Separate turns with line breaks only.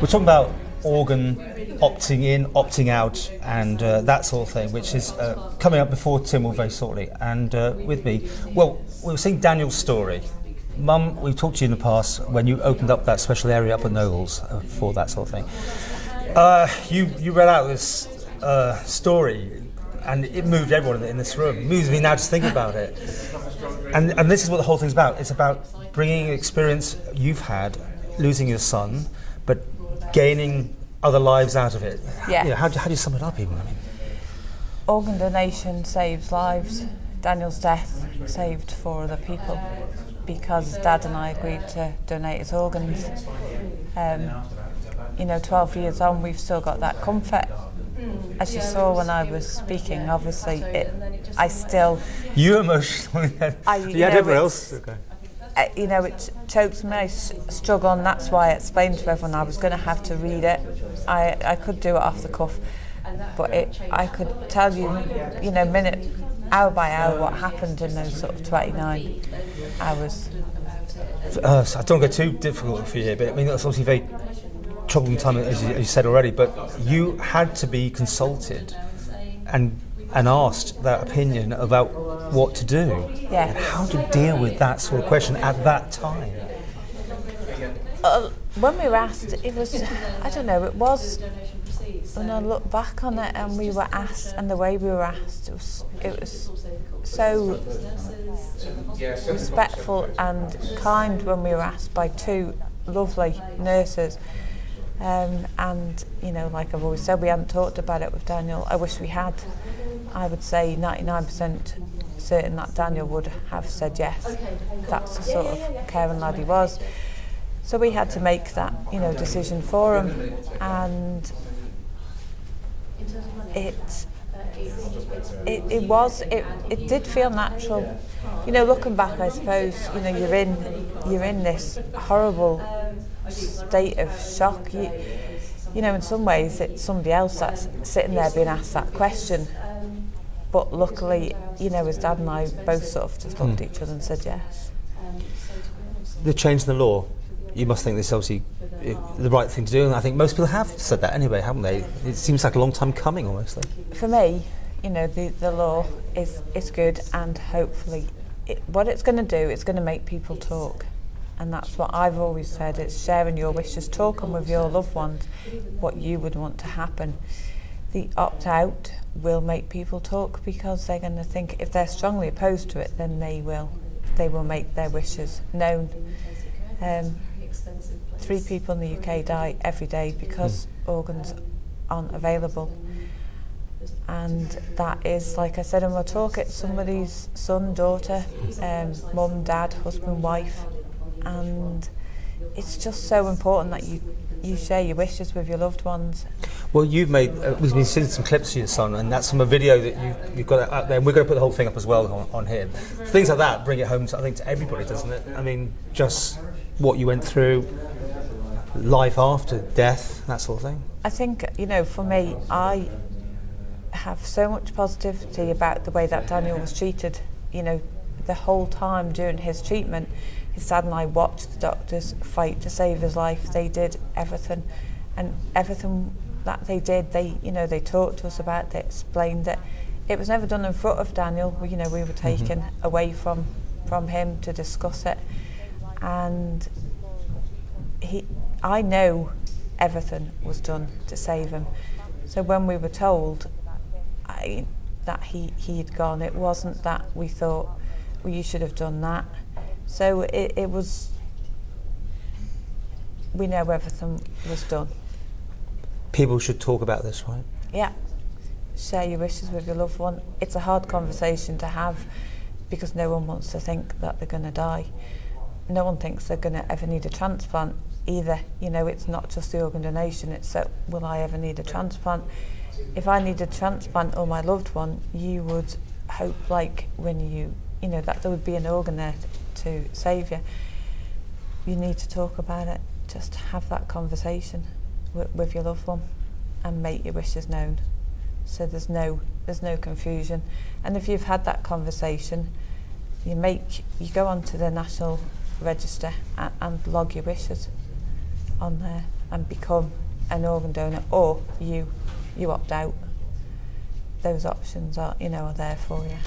We're talking about organ opting in, opting out, and that sort of thing, which is coming up before Tim will very shortly. And with me, well, we were seeing Daniel's story. Mum, we've talked to you in the past when you opened up that special area up at Nobles for that sort of thing. You read out this story, and it moved everyone in this room. It moves me now just thinking about it. And this is what the whole thing's about. It's about bringing experience you've had, losing your son, but gaining other lives out of it.
Yeah.
You know, how do you sum it up even? I mean,
organ donation saves lives. Daniel's death saved 4 other people because Dad and I agreed to donate his organs. 12 years on, we've still got that comfort. As you saw when I was speaking, obviously, I still...
You emotionally had... everyone else? Okay.
It chokes me, I struggle, and that's why I explained to everyone I was going to have to read it. I could do it off the cuff, but I could tell you, minute, hour by hour, what happened in those sort of 29 hours.
So I don't go too difficult for you here, but I mean, that's obviously a very troubling time, as you said already, but you had to be consulted and asked that opinion about what to do.
Yeah.
And how to deal with that sort of question at that time.
When we were asked, it was, I don't know, it was, when I look back on it and we were asked, and the way we were asked, it was so respectful and kind when we were asked by 2 lovely nurses. Like I've always said, we hadn't talked about it with Daniel. I wish we had. I would say 99% certain that Daniel would have said yes. That's the sort of caring lad he was. So we had to make that, decision for him, and it did feel natural. Looking back, I suppose, you're in this horrible state of shock. In some ways it's somebody else that's sitting there being asked that question, but luckily, his dad and I both sort of just looked at each other and said yes.
The change in the law, you must think this is obviously the right thing to do, and I think most people have said that anyway, haven't they? It seems like a long time coming almost.
For me, the law is good, and hopefully what it's going to do, it's going to make people talk. And that's what I've always said, it's sharing your wishes, talking with your loved ones what you would want to happen. The opt-out will make people talk because they're going to think, if they're strongly opposed to it, then they will make their wishes known. 3 people in the UK die every day because organs aren't available. And that is, like I said in my talk, it's somebody's son, daughter, mum, dad, husband, wife. And it's just so important that you share your wishes with your loved ones.
Well, you've made, we've been seeing some clips of your son, and that's from a video that you've got out there, and we're going to put the whole thing up as well on here. Things like that bring it home, I think, to everybody, doesn't it? I mean, just what you went through, life after death, that sort of thing.
I think, for me, I have so much positivity about the way that Daniel was treated, the whole time during his treatment. His dad and I watched the doctors fight to save his life. They did everything, and everything that they did, they talked to us about, they explained it. It was never done in front of Daniel. We were taken away from him to discuss it, and I know everything was done to save him. So when we were told that he had gone, it wasn't that we thought, well, you should have done that. So it was, we know everything was done.
People should talk about this, right?
Yeah. Share your wishes with your loved one. It's a hard conversation to have because no one wants to think that they're going to die. No one thinks they're going to ever need a transplant either. It's not just the organ donation, it's that, will I ever need a transplant? If I need a transplant or my loved one, you would hope, like when that there would be an organ there to save you. You need to talk about it. Just have that conversation with your loved one and make your wishes known. So there's no confusion. And if you've had that conversation, you go onto the National Register and log your wishes on there, and become an organ donor, or you opt out. Those options are, are there for you.